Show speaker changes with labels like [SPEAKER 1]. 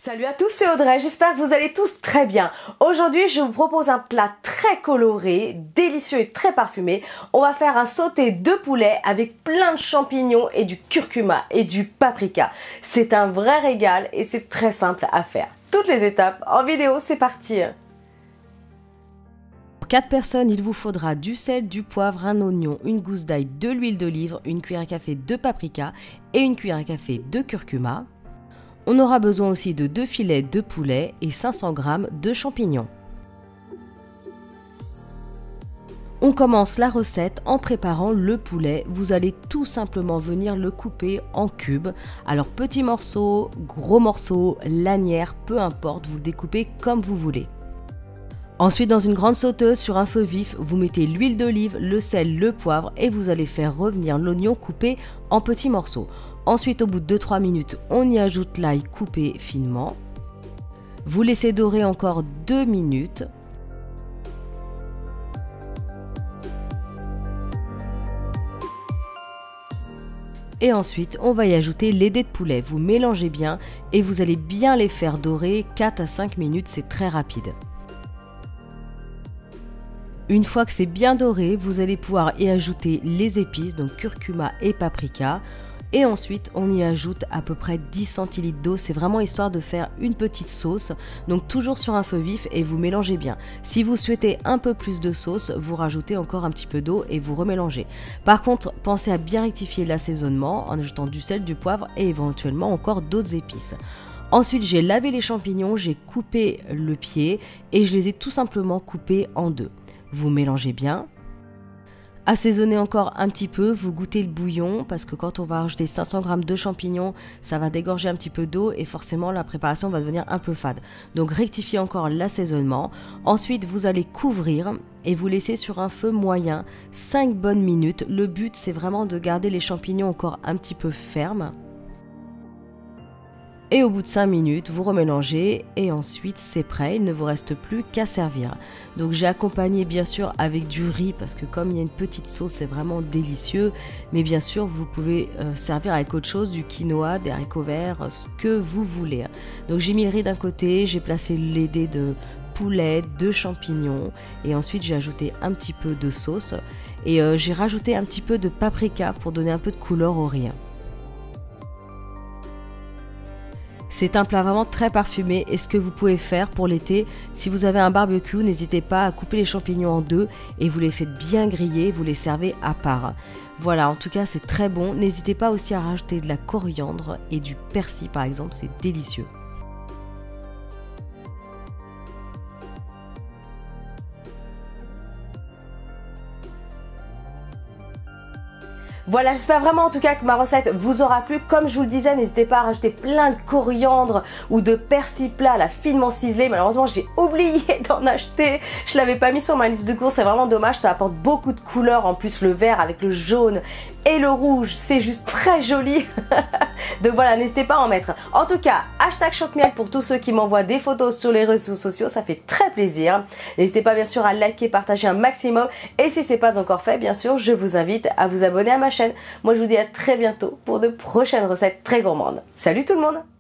[SPEAKER 1] Salut à tous, c'est Audrey, j'espère que vous allez tous très bien. Aujourd'hui, je vous propose un plat très coloré, délicieux et très parfumé. On va faire un sauté de poulet avec plein de champignons et du curcuma et du paprika. C'est un vrai régal et c'est très simple à faire. Toutes les étapes en vidéo, c'est parti.
[SPEAKER 2] Pour 4 personnes, il vous faudra du sel, du poivre, un oignon, une gousse d'ail, de l'huile d'olive, une cuillère à café de paprika et une cuillère à café de curcuma. On aura besoin aussi de 2 filets de poulet et 500 g de champignons. On commence la recette en préparant le poulet. Vous allez tout simplement venir le couper en cubes. Alors petits morceaux, gros morceaux, lanières, peu importe, vous le découpez comme vous voulez. Ensuite, dans une grande sauteuse sur un feu vif, vous mettez l'huile d'olive, le sel, le poivre et vous allez faire revenir l'oignon coupé en petits morceaux. Ensuite, au bout de 2-3 minutes, on y ajoute l'ail coupé finement. Vous laissez dorer encore 2 minutes. Et ensuite, on va y ajouter les dés de poulet. Vous mélangez bien et vous allez bien les faire dorer 4 à 5 minutes, c'est très rapide. Une fois que c'est bien doré, vous allez pouvoir y ajouter les épices, donc curcuma et paprika. Et ensuite, on y ajoute à peu près 10 centilitres d'eau. C'est vraiment histoire de faire une petite sauce. Donc toujours sur un feu vif et vous mélangez bien. Si vous souhaitez un peu plus de sauce, vous rajoutez encore un petit peu d'eau et vous remélangez. Par contre, pensez à bien rectifier l'assaisonnement en ajoutant du sel, du poivre et éventuellement encore d'autres épices. Ensuite, j'ai lavé les champignons, j'ai coupé le pied et je les ai tout simplement coupés en deux. Vous mélangez bien. Assaisonnez encore un petit peu, vous goûtez le bouillon parce que quand on va rajouter 500 g de champignons, ça va dégorger un petit peu d'eau et forcément la préparation va devenir un peu fade. Donc rectifiez encore l'assaisonnement. Ensuite, vous allez couvrir et vous laissez sur un feu moyen 5 bonnes minutes. Le but, c'est vraiment de garder les champignons encore un petit peu fermes. Et au bout de 5 minutes, vous remélangez et ensuite c'est prêt, il ne vous reste plus qu'à servir. Donc j'ai accompagné bien sûr avec du riz parce que comme il y a une petite sauce, c'est vraiment délicieux. Mais bien sûr, vous pouvez servir avec autre chose, du quinoa, des haricots verts, ce que vous voulez. Donc j'ai mis le riz d'un côté, j'ai placé les dés de poulet, de champignons et ensuite j'ai ajouté un petit peu de sauce et j'ai rajouté un petit peu de paprika pour donner un peu de couleur au riz. C'est un plat vraiment très parfumé et ce que vous pouvez faire pour l'été, si vous avez un barbecue, n'hésitez pas à couper les champignons en deux et vous les faites bien griller, vous les servez à part. Voilà, en tout cas c'est très bon. N'hésitez pas aussi à rajouter de la coriandre et du persil par exemple, c'est délicieux.
[SPEAKER 1] Voilà, j'espère vraiment en tout cas que ma recette vous aura plu. Comme je vous le disais, n'hésitez pas à rajouter plein de coriandre ou de persil plat, là, finement ciselé. Malheureusement, j'ai oublié d'en acheter. Je l'avais pas mis sur ma liste de courses, c'est vraiment dommage. Ça apporte beaucoup de couleurs. En plus, le vert avec le jaune et le rouge, c'est juste très joli. Donc voilà, n'hésitez pas à en mettre. En tout cas, hashtag Choc-Miel pour tous ceux qui m'envoient des photos sur les réseaux sociaux, ça fait très plaisir. N'hésitez pas bien sûr à liker, partager un maximum. Et si ce n'est pas encore fait, bien sûr, je vous invite à vous abonner à ma chaîne. Moi, je vous dis à très bientôt pour de prochaines recettes très gourmandes. Salut tout le monde!